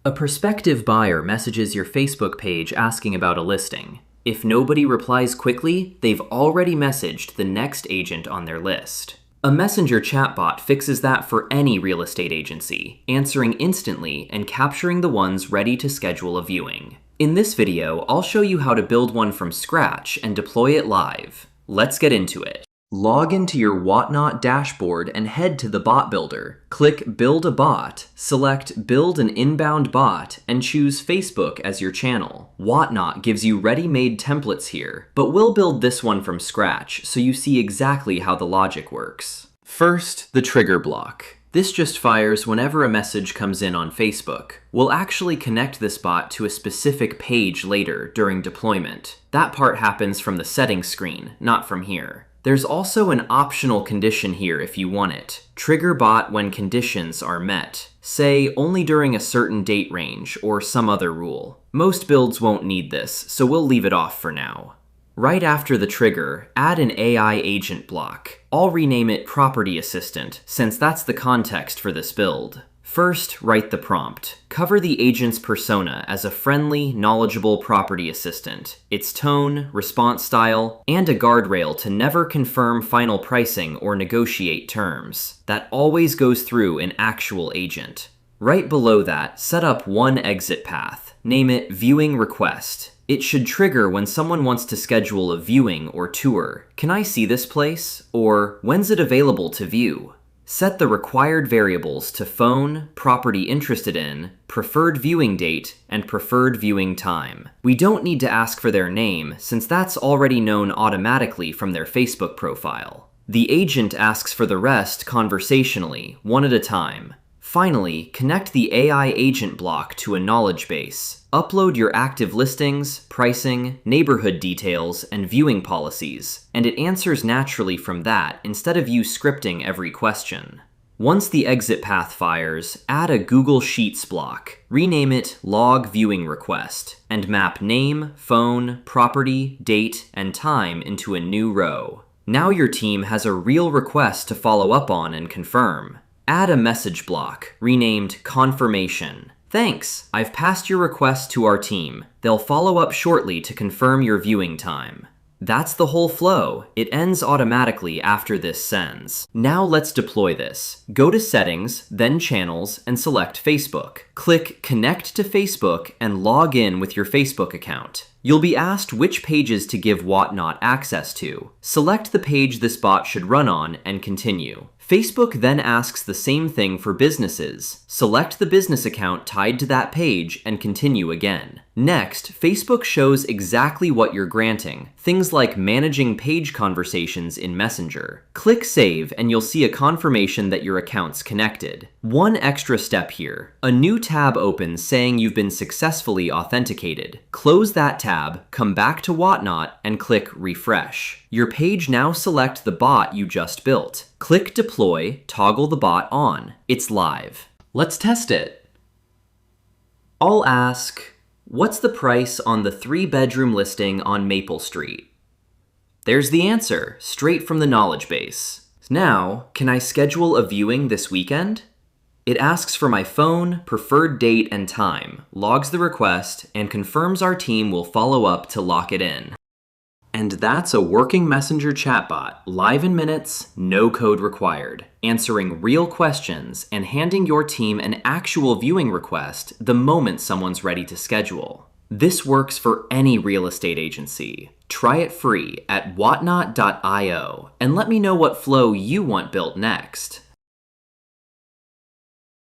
A prospective buyer messages your Facebook page asking about a listing. If nobody replies quickly, they've already messaged the next agent on their list. A messenger chatbot fixes that for any real estate agency, answering instantly and capturing the ones ready to schedule a viewing. In this video, I'll show you how to build one from scratch and deploy it live. Let's get into it. Log into your Wotnot dashboard and head to the bot builder. Click Build a Bot, select Build an Inbound Bot, and choose Facebook as your channel. Wotnot gives you ready-made templates here, but we'll build this one from scratch so you see exactly how the logic works. First, the trigger block. This just fires whenever a message comes in on Facebook. We'll actually connect this bot to a specific page later during deployment. That part happens from the settings screen, not from here. There's also an optional condition here if you want it. Trigger bot when conditions are met. Say, only during a certain date range, or some other rule. Most builds won't need this, so we'll leave it off for now. Right after the trigger, add an AI agent block. I'll rename it Property Assistant, since that's the context for this build. First, write the prompt. Cover the agent's persona as a friendly, knowledgeable property assistant, its tone, response style, and a guardrail to never confirm final pricing or negotiate terms. That always goes through an actual agent. Right below that, set up one exit path. Name it Viewing Request. It should trigger when someone wants to schedule a viewing or tour. Can I see this place? Or when's it available to view? Set the required variables to phone, property interested in, preferred viewing date, and preferred viewing time. We don't need to ask for their name, since that's already known automatically from their Facebook profile. The agent asks for the rest conversationally, one at a time. Finally, connect the AI agent block to a knowledge base. Upload your active listings, pricing, neighborhood details, and viewing policies, and it answers naturally from that instead of you scripting every question. Once the exit path fires, add a Google Sheets block. Rename it Log Viewing Request, and map name, phone, property, date, and time into a new row. Now your team has a real request to follow up on and confirm. Add a message block, renamed Confirmation. Thanks, I've passed your request to our team. They'll follow up shortly to confirm your viewing time. That's the whole flow. It ends automatically after this sends. Now let's deploy this. Go to Settings, then Channels, and select Facebook. Click Connect to Facebook and log in with your Facebook account. You'll be asked which pages to give Wotnot access to. Select the page this bot should run on and continue. Facebook then asks the same thing for businesses. Select the business account tied to that page and continue again. Next, Facebook shows exactly what you're granting, things like managing page conversations in Messenger. Click Save and you'll see a confirmation that your account's connected. One extra step here. A new tab opens saying you've been successfully authenticated. Close that tab, come back to Wotnot, and click Refresh. Your page now selects the bot you just built. Click Deploy, toggle the bot on. It's live. Let's test it. I'll ask, what's the price on the 3-bedroom listing on Maple Street? There's the answer, straight from the knowledge base. Now, can I schedule a viewing this weekend? It asks for my phone, preferred date and time, logs the request, and confirms our team will follow up to lock it in. And that's a working Messenger chatbot, live in minutes, no code required, answering real questions and handing your team an actual viewing request the moment someone's ready to schedule. This works for any real estate agency. Try it free at wotnot.io and let me know what flow you want built next.